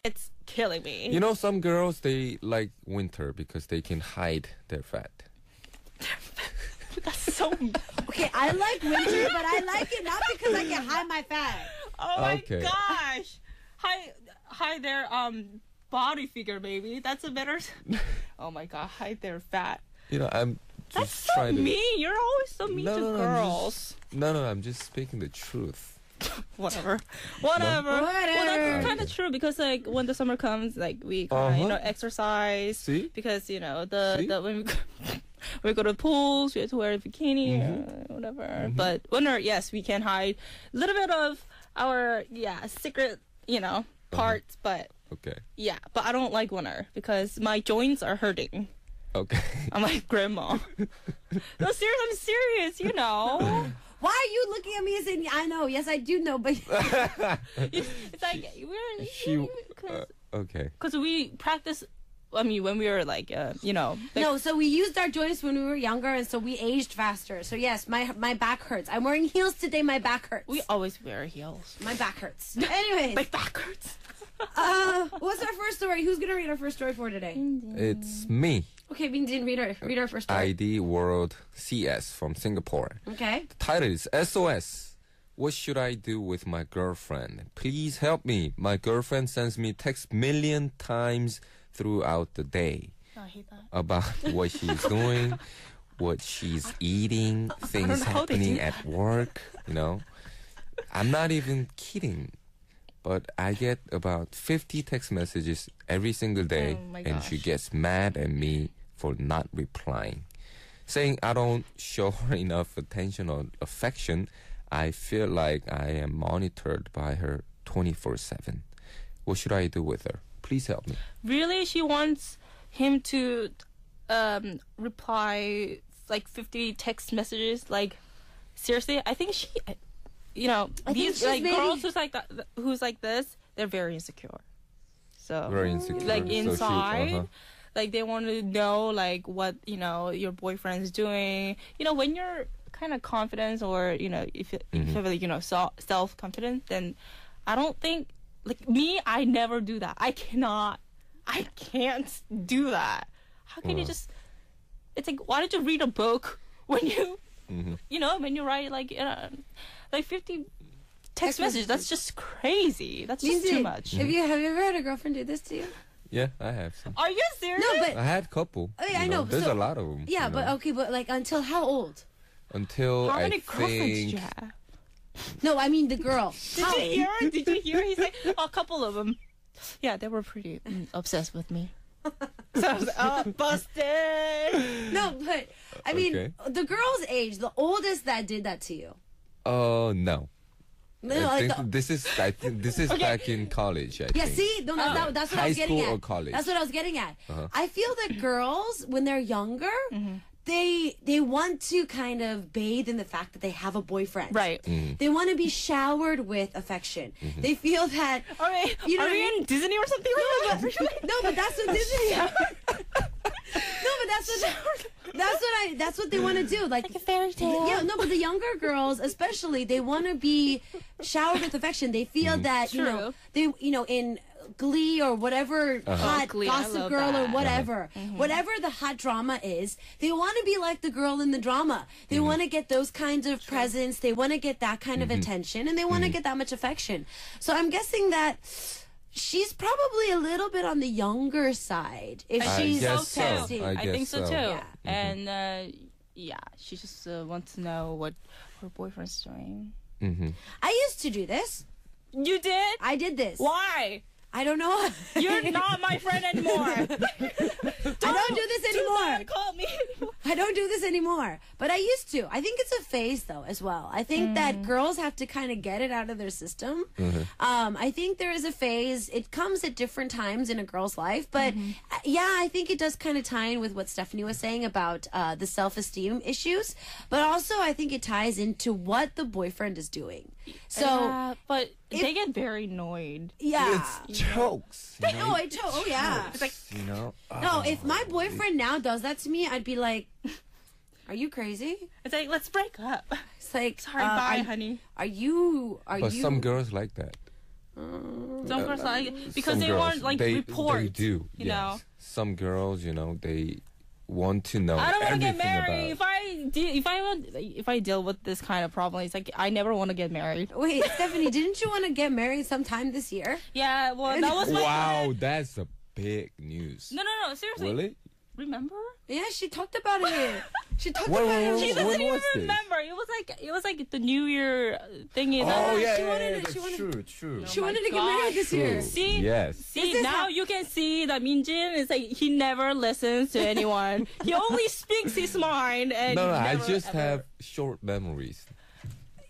It's killing me. You know, some girls, they like winter because they can hide their fat. That's so... Okay, I like winter, but I like it not because I can hide my fat. Oh my Okay. gosh. Hide their body figure, baby. That's a better... Oh my god, hide their fat. You know, I'm That's just so trying to... mean. You're always so mean to girls. I'm just speaking the truth. Whatever. Well, that's kind of true because like when the summer comes, like we kinda, exercise. See? Because the when we go to pools, we have to wear a bikini or whatever. But winter, yes, we can hide a little bit of our secret, parts. But Okay. yeah, but I don't like winter because my joints are hurting. Okay. I'm like grandma. No, serious. I'm serious. Why are you looking at me and saying, I know, yes, I do know, but... It's like, Okay. because we practice, when we were like, No, so we used our joints when we were younger, and so we aged faster. So yes, my back hurts. I'm wearing heels today, my back hurts. we always wear heels. My back hurts. Anyways, My back hurts. what's our first story? Who's going to read our first story for today? It's me, Okay, Minjin, read our first story. ID World CS from Singapore. Okay. The title is SOS. What should I do with my girlfriend? Please help me. My girlfriend sends me texts million times throughout the day I hate that. about what she's doing, what she's eating, things know how they happening do at work, I'm not even kidding. But I get about 50 text messages every single day, Oh my and she gosh. gets mad at me for not replying, saying I don't show her enough attention or affection. I feel like I am monitored by her 24/7. What should I do with her? Please help me. Really? She wants him to reply like 50 text messages? Like, seriously? I think she... these she's like maybe- girls who's like this, they're very insecure. So Very insecure. like So she- inside, like they want to know like what your boyfriend's doing. When you're kind of confident or if you have like self confidence, then I don't think like me. I never do that. I can't do that. How can you just? It's like, why don't you read a book when you when you write like 50 text messages? That's just crazy. That's just too much. Have you ever had a girlfriend do this to you? Yeah, I have some. Are you serious? No, but I had a couple. I know, There's so- a lot of them. yeah, but okay, but like until how old? Until How I many girlfriends did think you have? No, I mean the girl. Did you hear? Did you hear? He's like, a couple of them. Yeah, they were pretty obsessed with me. So I was like, busted. No, but I mean Okay. the girl's age, the oldest that did that to you. Oh no. No, I like think this is back in college. I yeah, think. see, no, that's what I High was getting school at. or college? That's what I was getting at. Uh-huh. I feel that girls, when they're younger, they want to kind of bathe in the fact that they have a boyfriend. Right. They want to be showered with affection. They feel that. Are we, You know are what I we mean? in Disney or something like that? No, but that's what Disney. No, but that's what they want to do. Like a fairy tale. Yeah, no, but the younger girls, especially, they want to be showered with affection. They feel that True. they in Glee or whatever hot Glee, I Gossip love Girl or that. whatever, whatever the hot drama is, they want to be like the girl in the drama. They want to get those kinds of presents. They want to get that kind of attention, and they want to get that much affection. So I'm guessing that she's probably a little bit on the younger side if I she's guess so. texting. I I think guess so so. too. Yeah. And she just wants to know what her boyfriend's doing. I used to do this. You did? I did this. Why? I don't know. You're not my friend anymore. I don't do this Do not anymore. call me. I don't do this anymore. But I used to. I think it's a phase, though, as well. I think that girls have to kind of get it out of their system. I think there is a phase. It comes at different times in a girl's life. But, yeah, I think it does kind of tie in with what Stephanie was saying about the self-esteem issues. But also, I think it ties into what the boyfriend is doing. So, Yeah, but they get very annoyed. yeah. It's jokes. You know? Oh, yeah. It's like, You know? No, if my boyfriend now does that to me, I'd be like, are you crazy? it's like, let's break up. It's like, Sorry, bye, honey. Are you? But some girls like that. Some girls like because Some they girls, want like report. They do. You yes. know. Some girls, they want to know. I don't want to get everything married. About. If I deal with this kind of problem, it's like I never want to get married. Wait, Stephanie, didn't you want to get married sometime this year? Yeah, well, that was my Wow, plan. that's a big news. No, seriously. Really? Remember? Yeah, she talked about it. She talked What- about what- She it. what- doesn't even was this? remember. It was like the New Year thingy. Oh yeah, she yeah, wanted yeah, it, that's she wanted- true. She Oh my wanted to get gosh. married this year. True. See, Yes. see this now how- you can see that Minjin is like he never listens to anyone. He only speaks his mind, and No, he I never, just ever- have short memories.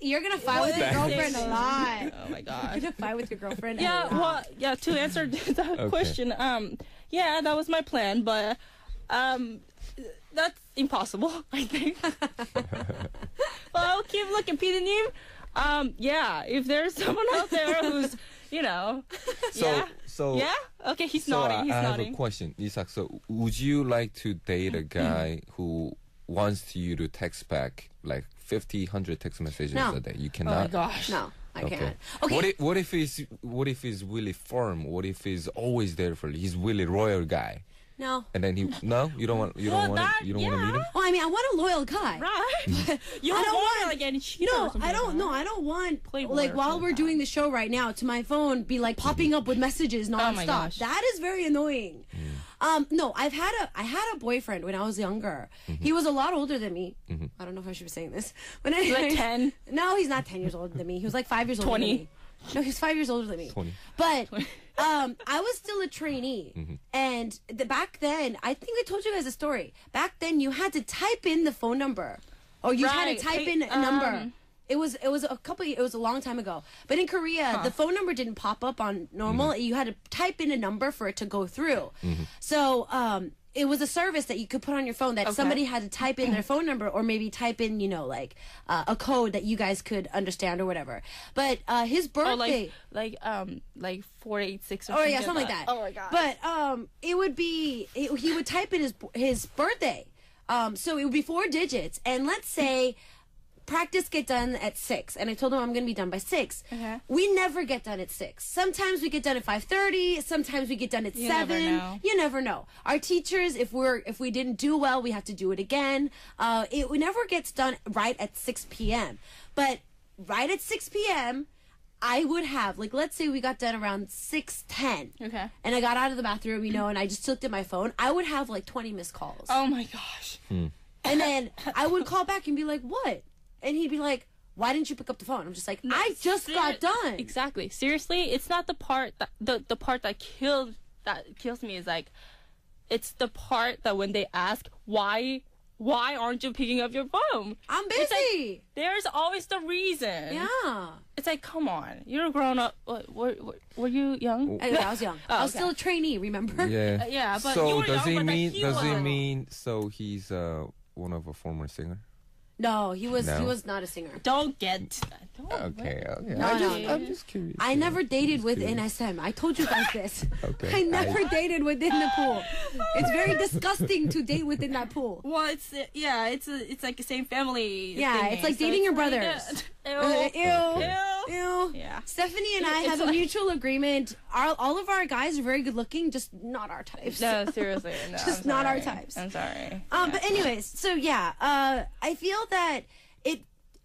You're gonna fight with your What? girlfriend a lot. Oh my god. You're gonna fight with your girlfriend. Yeah, a lot. well, yeah. To answer the question, yeah, that was my plan, but that's impossible. I think. But I'll keep looking, Peter님. Yeah, if there's someone out there who's, So yeah. Okay, he's So nodding. He's I have nodding. a question, Isak. So would you like to date a guy who wants you to text back like 50, 100 text messages No. a day? You Oh my cannot. gosh. No, I Okay. can't. Okay. What if he's really firm? What if he's always there for you? He's really loyal guy. No. And then you don't want Well, to meet him? Well, I mean, I want a loyal guy. Right. You I don't don't want want- like any cheater. No, or something I don't. like No, that. I don't want Playboy like or while something we're like doing the show right now to my phone be like popping up with messages Oh my nonstop. gosh. That is very annoying. No, I had a boyfriend when I was younger. He was a lot older than me. I don't know if I should be saying this, but He's anyway, like 10. No, he's not 10 years older than me. He was like 5 years older 20. than me. No, he's 5 years older than me. 20. But I was still a trainee, and back then, I think I told you guys a story. Back then, you had to type in the phone number, or you had Right. to type Hey, in a number. It was a long time ago. But in Korea, the phone number didn't pop up on normal. You had to type in a number for it to go through. So it was a service that you could put on your phone that somebody had to type in their phone number or maybe type in, like a code that you guys could understand or whatever. But his Oh, birthday. like 486 or Oh something. yeah, something like that. Oh my god. But it would be he would type in his birthday. So it would be 4 digits, and let's say practice get done at 6, and I told him I'm gonna be done by 6. Okay. We never get done at 6. Sometimes we get done at 5:30. Sometimes we get done at You 7. never know. You never know. Our teachers, if we didn't do well, we have to do it again. It never gets done right at 6 p.m. But right at 6 p.m. I would have, like, let's say we got done around 6:10. Okay. And I got out of the bathroom, and I just looked at my phone. I would have like 20 missed calls. Oh my gosh. And then I would call back and be like, what? And he'd be like, why didn't you pick up the phone? I'm just like, I just got done. Exactly. Seriously, it's not the part that the part that kills me is like, it's the part that when they ask why aren't you picking up your phone? I'm It's like, busy. there's always the reason. Yeah. It's like, come on, you're a grown up. Were you young? I was young. I was okay. still a trainee, remember? Yeah. Yeah, but so you were does young, it but mean he does it wasn't. mean so he's one of a former singer? No, he was No? not a singer. Don't get. Don't. Okay. No, I'm just curious. I never dated with curious. NSM. I told you guys this. Okay. I never dated within the pool. It's very disgusting to date within that pool. Well, it's like the same family. Yeah, thingy, it's like so dating your pretty brothers. good. Ew. Ew. Ew. Yeah. Stephanie and I It's have a like- mutual agreement. All of our guys are very good looking, just not our types. No, seriously, no. Just I'm not our sorry. types. I'm sorry. But anyways, so yeah, I feel that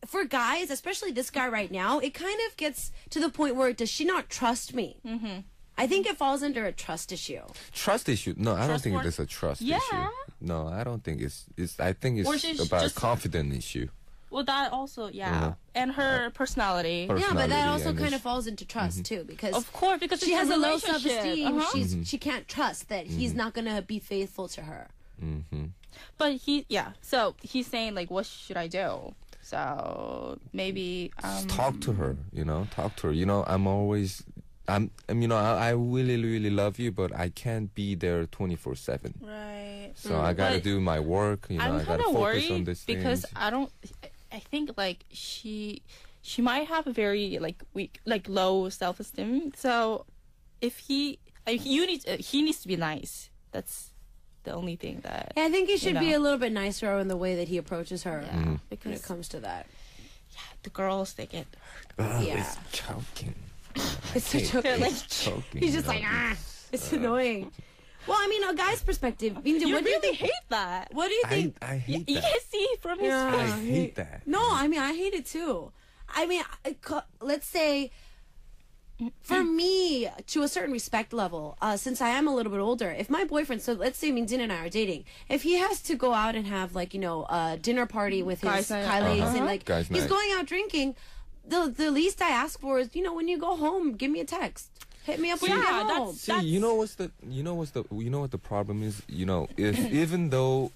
for guys, especially this guy right now, it kind of gets to the point where does she not trust me? Mm-hmm. I think it falls under a trust issue. Trust issue? No, I don't think Trustworthy? it's a trust Yeah. issue. No, I don't think it's. I think Or it's she's about a just- confidence issue. Well, that also, yeah, Uh-huh. and her personality. Her- Yeah, but that Personality also and kind it's- of falls into trust too, because Of course, because she it's has a low relationship. self-esteem. Uh-huh. She can't trust that he's not gonna be faithful to her. But so he's saying like, what should I do? So maybe Talk to her. Talk to her. I really, really love you, but I can't be there 24/7. right. So I gotta But do my work. I'm I kind gotta of focus on worried this because things. I think like she might have a very like weak, like low self-esteem. So if he needs to be nice. That's the only thing that Yeah, I think he should be know. a little bit nicer in the way that he approaches her yeah, when because it comes to that. the girls they get Oh, Yeah. it's choking. It's so choking. like, Choking, He's just you like, know, ah, it's annoying. Well, I mean, a guy's perspective. Minjin, you what do you really think? hate that. What do you think? I hate You that. can see from his Yeah. face. I hate that. No, I mean, I hate it too. I mean, let's say, for me, to a certain respect level, since I am a little bit older, if my boyfriend, so let's say Minjin and I are dating, if he has to go out and have, like, you know, a dinner party with his Guys night. colleagues and, like, Guys he's night. going out drinking, the least I ask for is, you know, when you go home, give me a text. Hit me up when you Yeah, get home. that's- See, you know what the problem is? You know, if even though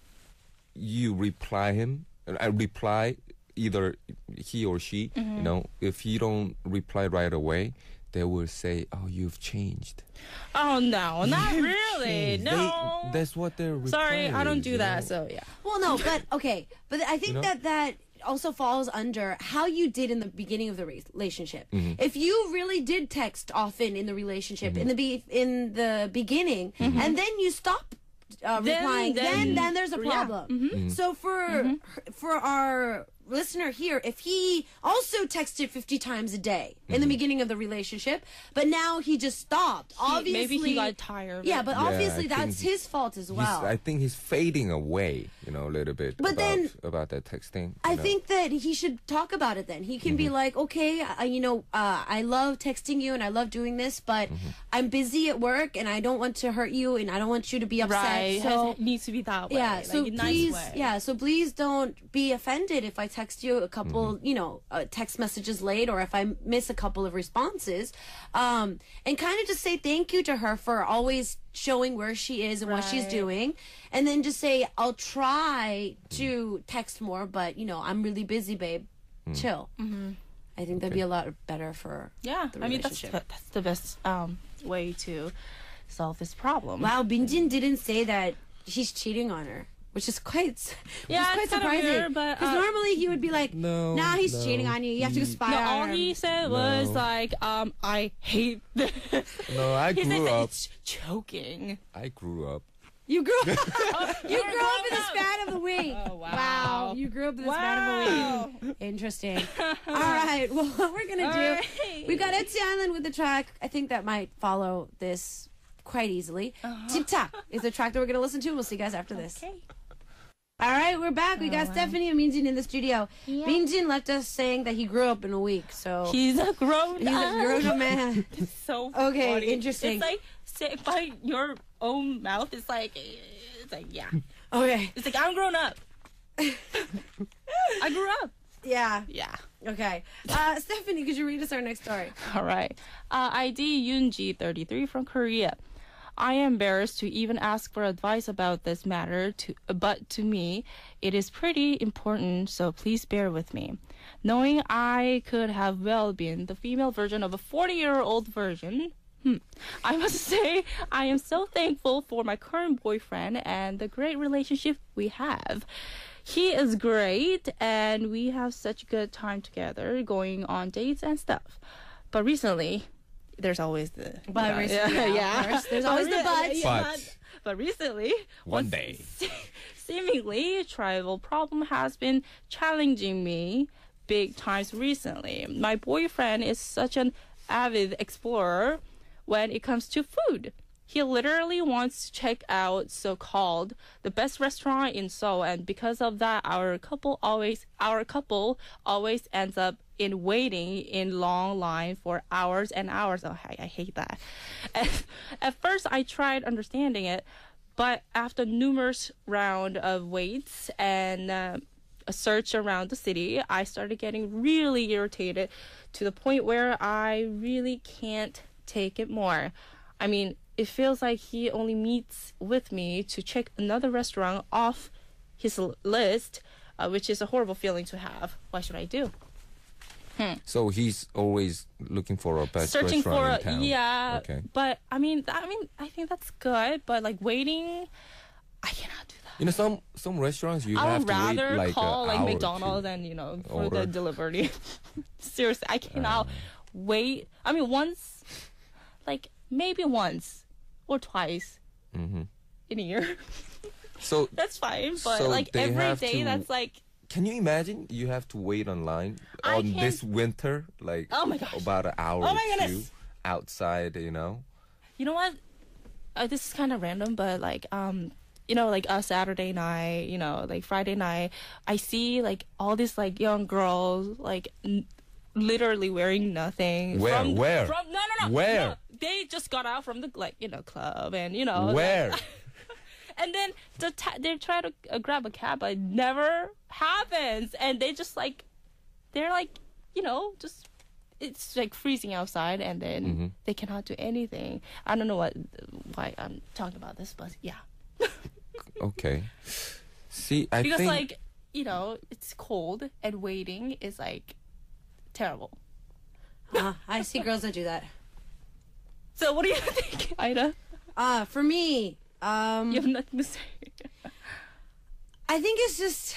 you reply him, I reply either he or she, you know, if you don't reply right away, they will say, "Oh, you've changed." Oh no, not really. Changed. No. That's what they're. Sorry, I don't do you that. know? So yeah. Well, no, but okay, but I think You know? that also falls under how you did in the beginning of the relationship. Mm-hmm. If you really did text often in the relationship in the beginning, Mm-hmm. and then you stop replying, then there's a yeah. problem. Mm-hmm. So for our listener here, if he also texted 50 times a day in Mm-hmm. the beginning of the relationship, but now he just stopped, obviously Maybe he got tired. of Yeah, it. but Yeah, obviously I think that's his fault as well. I think he's fading away, you know, a little bit. But then- about that texting. I you know. think that he should talk about it then. He can be like, okay, you know, I love texting you and I love doing this, but I'm busy at work and I don't want to hurt you and I don't want you to be upset. right. So, it needs to be that way. yeah, like, so a nice please, way. yeah, so please don't be offended if I text you a couple, you know, text messages late or if I miss a couple of responses. And kind of just say thank you to her for always showing where she is and what she's Right. doing, and then just say, I'll try to text more, but you know, I'm really busy, babe. Chill. I think that'd be a lot better for Yeah, the I mean that's relationship. that's the best way to solve this problem. Wow, Minjin didn't say that he's cheating on her, which is quite Yeah, quite it's kinda surprising. weird, but, normally he would be like, No, nah, he's no, cheating on you. You have to spy No, on all him. he said was No. like, I hate this. No, I He said grew that up. it's choking. I grew up. You grew up. You You're grew up in the grown up. span of a week. Oh, wow. You grew up in the span of a week. Interesting. All right. Well, what we're gonna do? Alright. We got Etsy Island with the track. I think that might follow this quite easily. Tip Tap is the track that we're gonna listen to. We'll see you guys after this. Okay. All right, we're back. We got Stephanie and Minjin in the studio. Yeah. Minjin left us saying that he grew up in a week, so He's a grown he's a grown-up man. It's so Okay, funny. interesting. It's like say by your own mouth. It's like yeah. Okay. It's like I'm grown up. I grew up. Yeah. Yeah. Okay. Stephanie, could you read us our next story? All right. ID Yoonji 33 from Korea. I am embarrassed to even ask for advice about this matter, but to me, it is pretty important, so please bear with me. Knowing I could have well been the female version of a 40-year-old version, I must say I am so thankful for my current boyfriend and the great relationship we have. He is great, and we have such good time together, going on dates and stuff. But recently, there's always the But recently, of course. There's always the but. But recently, One day. seemingly tribal problem has been challenging me big times recently. My boyfriend is such an avid explorer when it comes to food. He literally wants to check out so-called the best restaurant in Seoul, and because of that, our couple always ends up in waiting in long line for hours and hours. Oh, I hate that. At first, I tried understanding it, but after numerous round of waits and a search around the city, I started getting really irritated to the point where I really can't take it more. I mean, it feels like he only meets with me to check another restaurant off his list, which is a horrible feeling to have. What should I do? So he's always looking for a best Searching for restaurant in town. yeah. Okay. But I mean, I think that's good. But like waiting, I cannot do that. You know, some restaurants you I have would to wait rather like call an like hour McDonald's to and for order. the delivery. Seriously, I cannot wait. I mean, once, like maybe once or twice in a year. So That's fine, but So like they every have day, to- that's like can you imagine you have to wait online I on can't- this winter, like Oh my gosh. about an hour Oh my or two? goodness. outside, you know? You know what? This is kind of random, but like, you know, like a Saturday night, you know, like Friday night, I see like all these like young girls, like literally wearing nothing. Where? Where? No. Where? No, they just got out from the like, you know, club, and you know. Where? Like, and then they try to grab a cab, but it never happens, and they just like, they're like, you know, just. It's like freezing outside, and then they cannot do anything. I don't know why I'm talking about this, but yeah. Okay. See, I because think... like, you know, it's cold and waiting is like terrible. I see girls that do that. So what do you think, Ida? For me, You have nothing to say. I think it's just,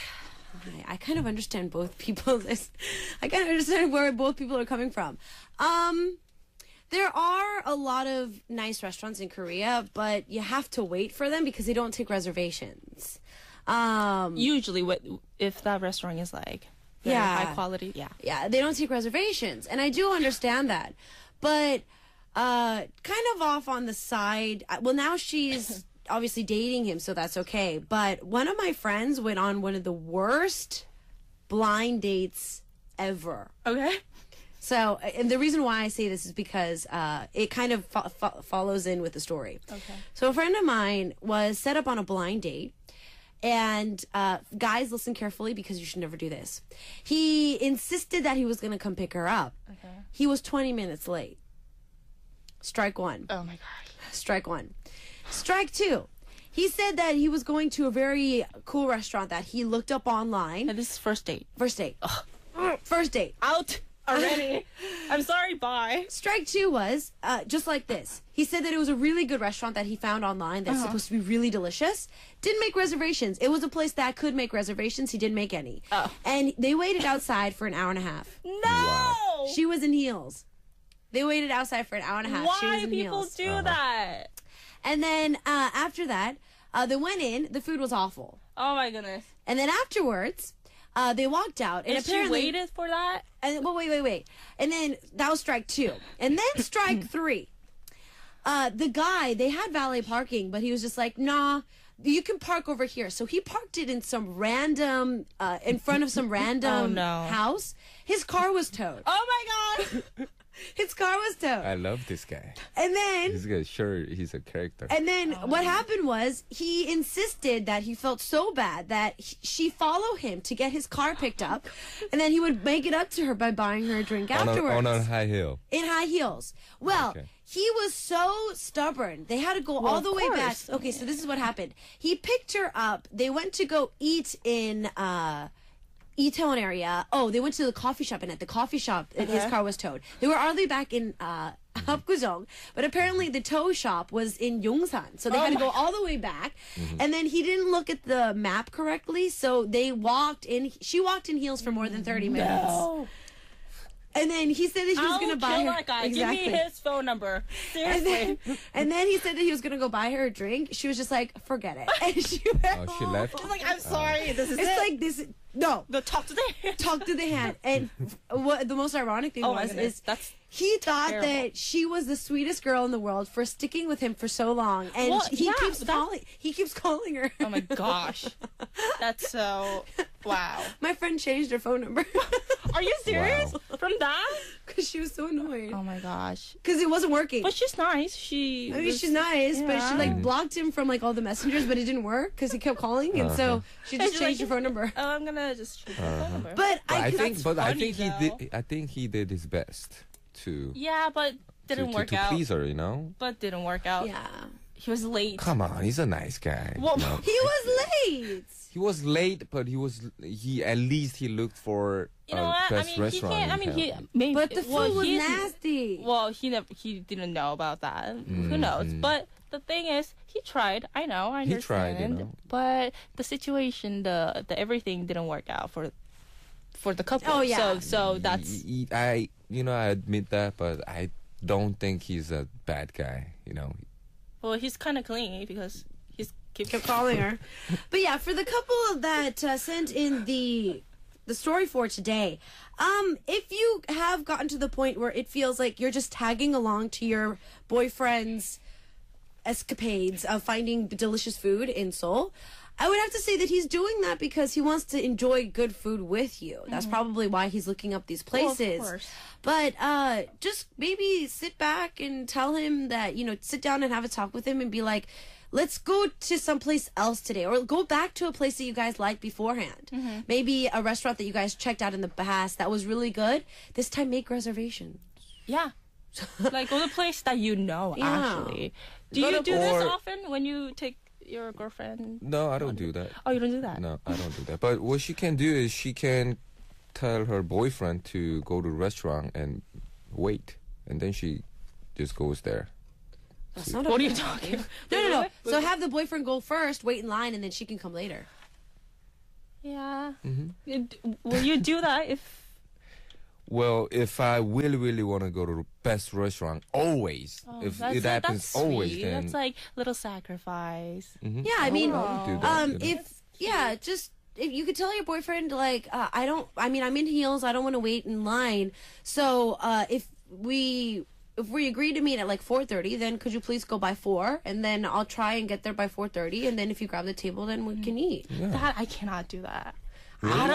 I kind of understand both people. I kind of understand where both people are coming from. There are a lot of nice restaurants in Korea, but you have to wait for them because they don't take reservations. Usually, if that restaurant is like very high quality, yeah, they don't take reservations, and I do understand that. But kind of off on the side. Well, now she's obviously dating him, so that's okay. But one of my friends went on one of the worst blind dates ever. Okay. So, and the reason why I say this is because it kind of follows in with the story. Okay. So a friend of mine was set up on a blind date. And guys, listen carefully because you should never do this. He insisted that he was going to come pick her up. Okay. He was 20 minutes late. Strike one. Oh my gosh. Strike one. Strike two. He said that he was going to a very cool restaurant that he looked up online. And this is first date. First date. First date. Out already. I'm sorry, bye. Strike two was just like this. He said that it was a really good restaurant that he found online that's supposed to be really delicious. Didn't make reservations. It was a place that could make reservations. He didn't make any. Oh. And they waited outside for an hour and a half. No! Wow. She was in heels. They waited outside for an hour and a half. She was Why in people heels. do that? And then after that, they went in. The food was awful. Oh my goodness. And then afterwards, they walked out. And And she apparently waited for that? And well, wait. And then that was strike two. And then strike three. The guy, they had valet parking, but he was just like, nah, you can park over here. So he parked it in some random, in front of some random house. His car was towed. Oh my god! His car was towed. I love this guy. And then... This guy, sure, he's a character. And then what happened was he insisted that he felt so bad that she follow him to get his car picked up, and then he would make it up to her by buying her a drink afterwards. On a high heel. In high heels. Well, he was so stubborn. They had to go all the way back. Okay, so this is what happened. He picked her up. They went to go eat in Itaewon area. Oh, they went to the coffee shop, and at the coffee shop, his car was towed. They were already back in Apgujeong, but apparently the tow shop was in Yongsan, so they had to go all the way back. And then he didn't look at the map correctly, so they walked in. She walked in heels for more than 30 minutes. No. And then he said that he was going to buy her. That guy. Exactly. Give me his phone number. Seriously. And then he said that he was going to go buy her a drink. She was just like, forget it. And she went She left? She's like, I'm sorry. This is It's it. like this. No. The talk to the hand. Talk to the hand. And what the most ironic thing Oh my was goodness. is That's he thought terrible. that she was the sweetest girl in the world for sticking with him for so long. And Well, he yeah, keeps that- calling. He keeps calling her. oh my gosh. That's so wow. My friend changed her phone number Are you serious? Wow. From that? because she was so annoyed Oh my gosh. because it wasn't working. But she's nice. She. I mean, was- she's nice, but she Yeah. like blocked him from like all the messengers, but it didn't work because he kept calling, and so she just she's changed like, her phone number. Oh, I'm gonna just change my phone number. But I could- think, but I funny, think he though. did. I think he did his best to yeah, but didn't work to out. please her. You know. But didn't work out. yeah, He was late. Come on, he's a nice guy. Well, you know? he was late. He was late, but he at least he looked for You know what? I best mean, he restaurant. can't. I in mean, he town. maybe. But the food was he's- nasty. Well, he didn't know about that. Who knows? But the thing is, he tried. I know. I He understand. tried, you know. But the situation, the everything didn't work out for the couple. Oh, yeah. So that's. I admit that, but I don't think he's a bad guy. You know. Well, he's kind of clingy because he's kept Kept calling her. But yeah, for the couple that sent in the the story for today. If you have gotten to the point where it feels like you're just tagging along to your boyfriend's escapades of finding delicious food in Seoul, I would have to say that he's doing that because he wants to enjoy good food with you. That's probably why he's looking up these places. Well, of course. But just maybe sit back and tell him that, sit down and have a talk with him and be like, let's go to someplace else today, or go back to a place that you guys liked beforehand. Maybe a restaurant that you guys checked out in the past that was really good. This time, make reservations. Yeah. Like, go to a place that actually. Do Go you to- do this Or- often when you take your girlfriend? No, I don't do that. Oh, you don't do that? No, I don't do that. But what she can do is she can tell her boyfriend to go to the restaurant and wait, and then she just goes there. That's not What are okay. you talking? No. So have the boyfriend go first, wait in line, and then she can come later. Yeah. Will you do that if... Well, if I really want to go to the best restaurant, always, if it happens that's always, sweet. then That's like little sacrifice. Yeah, I mean, I would do that, if you could tell your boyfriend, like, I'm in heels, I don't want to wait in line. So if we agree to meet at like 4:30, then could you please go by 4, and then I'll try and get there by 4:30, and then if you grab the table, then we can eat. That I cannot do that. I'm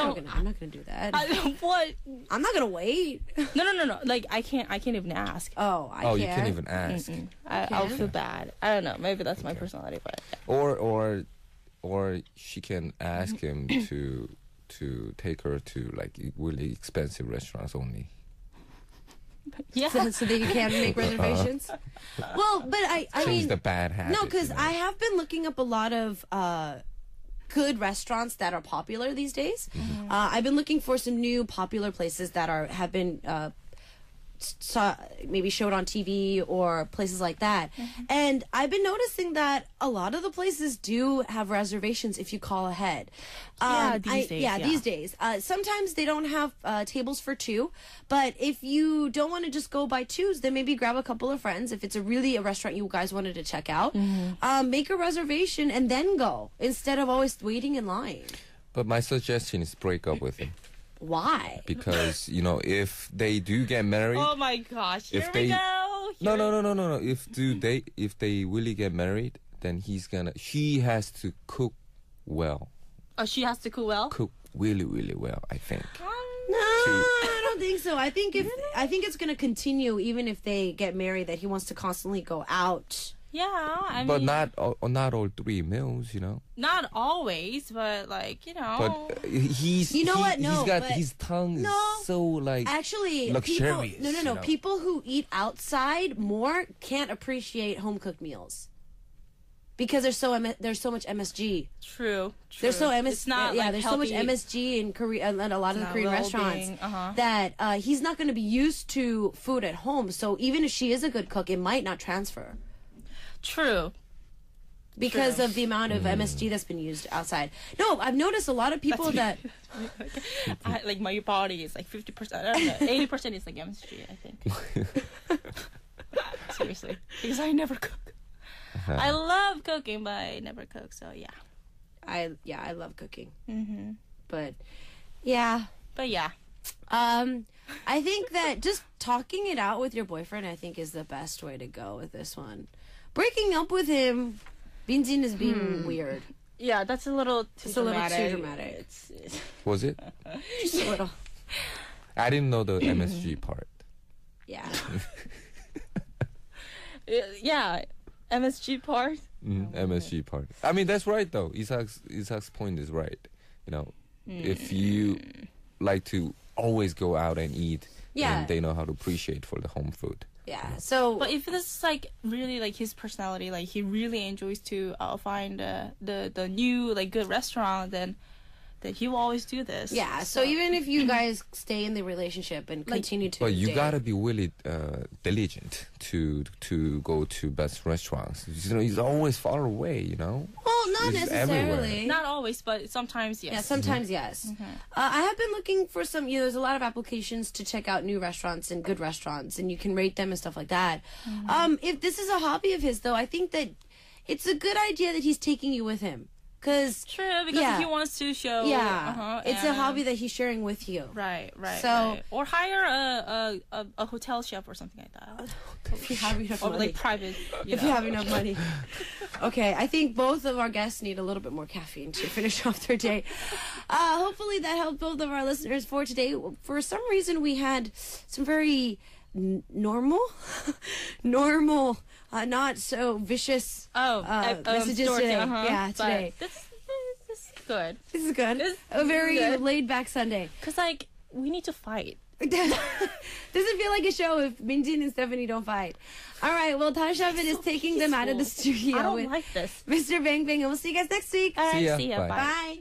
not gonna do that. What? I'm not gonna wait. No. Like, I can't even ask. Oh, you can't even ask. I'll feel bad. I don't know. Maybe that's my personality, but Or she can ask him to take her to like really expensive restaurants only. yeah. so that you can make reservations. Well, but I Change mean, the bad habit. no, because I have been looking up a lot of good restaurants that are popular these days. I've been looking for some new popular places that have been maybe showed on TV or places like that. And I've been noticing that a lot of the places do have reservations if you call ahead. These days. These days. Sometimes they don't have tables for 2, but if you don't want to just go by 2s, then maybe grab a couple of friends. If it's a restaurant you guys wanted to check out, make a reservation and then go instead of always waiting in line. But my suggestion is break up with him. Why? Because, if they do get married... Oh my gosh! Here If we they- go. No. If they really get married, then she has to cook well. Oh, she has to cook well. Cook really, really well, I think. No, I don't think so. I think it's going to continue even if they get married, that he wants to constantly go out. Yeah, I But mean, not all 3 meals, not always, but like But he's You know what? No, he's got but- his tongue No. is so like Actually, luxurious. No. People who eat outside more can't appreciate home cooked meals because there's so much MSG. True. There's so It's not like there's healthy. so much MSG in Korea and a lot of the not Korean restaurants well-being, that he's not going to be used to food at home. So even if she is a good cook, it might not transfer. True. Because of the amount of MSG that's been used outside. No, I've noticed a lot of people that... Like my body is like 50%. I don't know. 80% is like MSG, I think. Seriously, because I never cook. I love cooking, but I never cook. So yeah. I love cooking. But yeah. I think that just talking it out with your boyfriend, I think, is the best way to go with this one. Breaking up with him, Minjin is being weird. Yeah, that's a little too dramatic. Was it? Just a little. I didn't know the MSG part. Yeah. Yeah, MSG part. MSG part. I mean, that's right though. Isaac's point is right. If you like to always go out and eat, then they know how to appreciate for the home food. Yeah. So, But if this is like really like his personality, like he really enjoys to find the new like good restaurant, then he will always do this. yeah. So even if you guys stay in the relationship and continue to, But you stay- gotta be really diligent to go to best restaurants. He's always far away. Well, not It's necessarily. Not always, but sometimes yes. Yeah, sometimes yes. I have been looking for some. There's a lot of applications to check out new restaurants and good restaurants, and you can rate them and stuff like that. If this is a hobby of his, though, I think that it's a good idea that he's taking you with him. Because True, because he wants to show. it's a hobby that he's sharing with you. Right. So- right. Or hire a hotel chef or something like that. If you have enough Or money. like private. If you have enough money. Okay, I think both of our guests need a little bit more caffeine to finish off their day. Hopefully that helped both of our listeners for today. For some reason, we had some very normal, not so vicious messages today. Today. This is good. This is good. This A very is good. laid-back Sunday. Because, like, we need to fight. Doesn't feel like a show if Minjin and Stephanie don't fight. All right, well, Tashavin is taking them out of the studio I don't with like this. Mr. Bang Bang, and we'll see you guys next week. See ya. See ya. Bye. Bye. Bye.